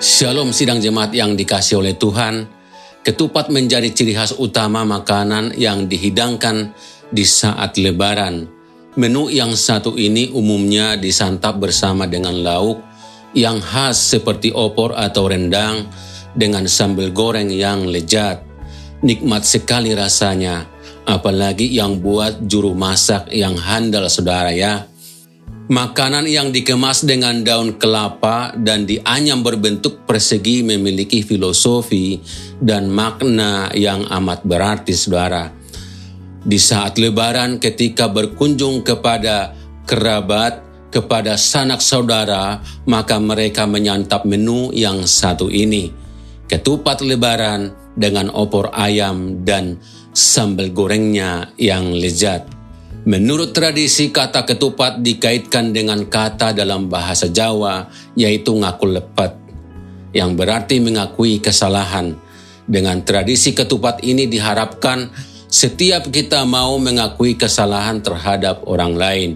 Shalom sidang jemaat yang dikasihi oleh Tuhan. Ketupat menjadi ciri khas utama makanan yang dihidangkan di saat Lebaran. Menu yang satu ini umumnya disantap bersama dengan lauk yang khas seperti opor atau rendang dengan sambal goreng yang lezat. Nikmat sekali rasanya, apalagi yang buat juru masak yang handal saudara ya. Makanan yang dikemas dengan daun kelapa dan dianyam berbentuk persegi memiliki filosofi dan makna yang amat berarti saudara. Di saat Lebaran ketika berkunjung kepada kerabat, kepada sanak saudara, maka mereka menyantap menu yang satu ini. Ketupat Lebaran dengan opor ayam dan sambal gorengnya yang lezat. Menurut tradisi, kata ketupat dikaitkan dengan kata dalam bahasa Jawa, yaitu ngaku lepet, yang berarti mengakui kesalahan. Dengan tradisi ketupat ini diharapkan setiap kita mau mengakui kesalahan terhadap orang lain,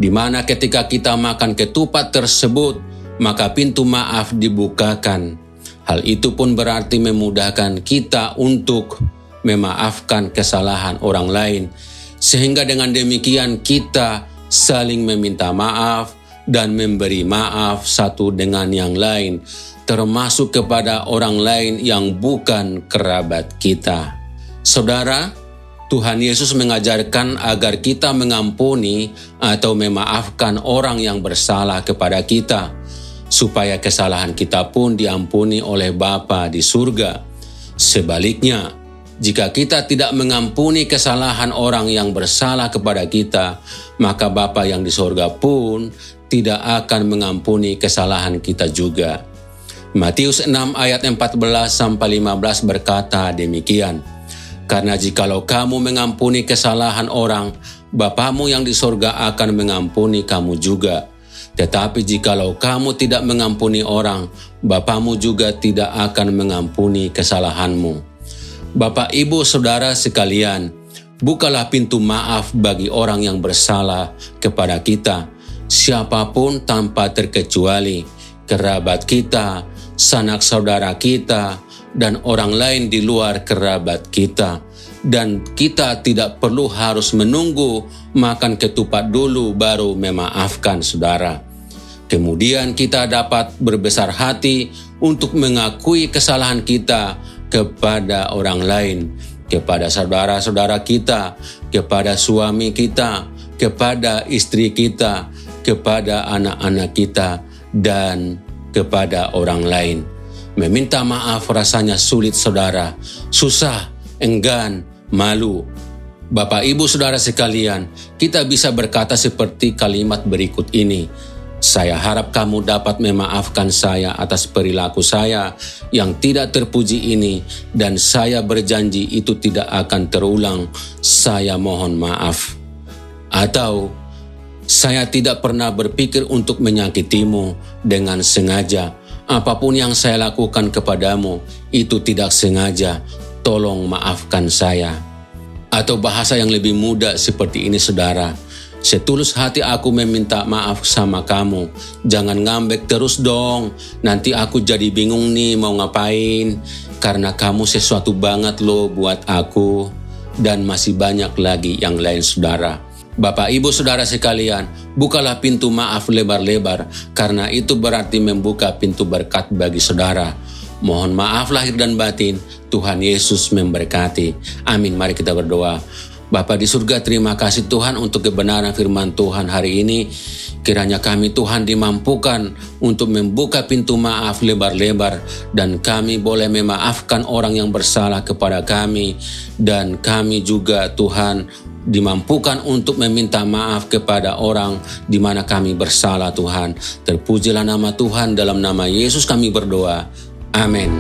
di mana ketika kita makan ketupat tersebut, maka pintu maaf dibukakan. Hal itu pun berarti memudahkan kita untuk memaafkan kesalahan orang lain, sehingga dengan demikian kita saling meminta maaf dan memberi maaf satu dengan yang lain, termasuk kepada orang lain yang bukan kerabat kita. Saudara, Tuhan Yesus mengajarkan agar kita mengampuni atau memaafkan orang yang bersalah kepada kita, supaya kesalahan kita pun diampuni oleh Bapa di surga. Sebaliknya, jika kita tidak mengampuni kesalahan orang yang bersalah kepada kita, maka Bapa yang di surga pun tidak akan mengampuni kesalahan kita juga. Matius 6 ayat 14-15 berkata demikian, "Karena jikalau kamu mengampuni kesalahan orang, Bapamu yang di surga akan mengampuni kamu juga. Tetapi jikalau kamu tidak mengampuni orang, Bapamu juga tidak akan mengampuni kesalahanmu." Bapak, Ibu, Saudara sekalian, bukalah pintu maaf bagi orang yang bersalah kepada kita, siapapun tanpa terkecuali, kerabat kita, sanak saudara kita, dan orang lain di luar kerabat kita. Dan kita tidak perlu harus menunggu makan ketupat dulu baru memaafkan saudara. Kemudian kita dapat berbesar hati untuk mengakui kesalahan kita kepada orang lain, kepada saudara-saudara kita, kepada suami kita, kepada istri kita, kepada anak-anak kita, dan kepada orang lain. Meminta maaf rasanya sulit saudara, susah, enggan, malu. Bapak, Ibu, Saudara sekalian, kita bisa berkata seperti kalimat berikut ini, "Saya harap kamu dapat memaafkan saya atas perilaku saya yang tidak terpuji ini, dan saya berjanji itu tidak akan terulang. Saya mohon maaf." Atau, "Saya tidak pernah berpikir untuk menyakitimu dengan sengaja. Apapun yang saya lakukan kepadamu, itu tidak sengaja. Tolong maafkan saya." Atau bahasa yang lebih mudah seperti ini saudara, "Setulus hati aku meminta maaf sama kamu. Jangan ngambek terus dong. Nanti aku jadi bingung nih mau ngapain. Karena kamu sesuatu banget loh buat aku." Dan masih banyak lagi yang lain saudara. Bapak, Ibu, Saudara sekalian, bukalah pintu maaf lebar-lebar, karena itu berarti membuka pintu berkat bagi saudara. Mohon maaf lahir dan batin. Tuhan Yesus memberkati. Amin. Mari kita berdoa. Bapa di surga, terima kasih Tuhan untuk kebenaran firman Tuhan hari ini. Kiranya kami Tuhan dimampukan untuk membuka pintu maaf lebar-lebar, dan kami boleh memaafkan orang yang bersalah kepada kami, dan kami juga Tuhan dimampukan untuk meminta maaf kepada orang di mana kami bersalah Tuhan. Terpujilah nama Tuhan, dalam nama Yesus kami berdoa. Amin.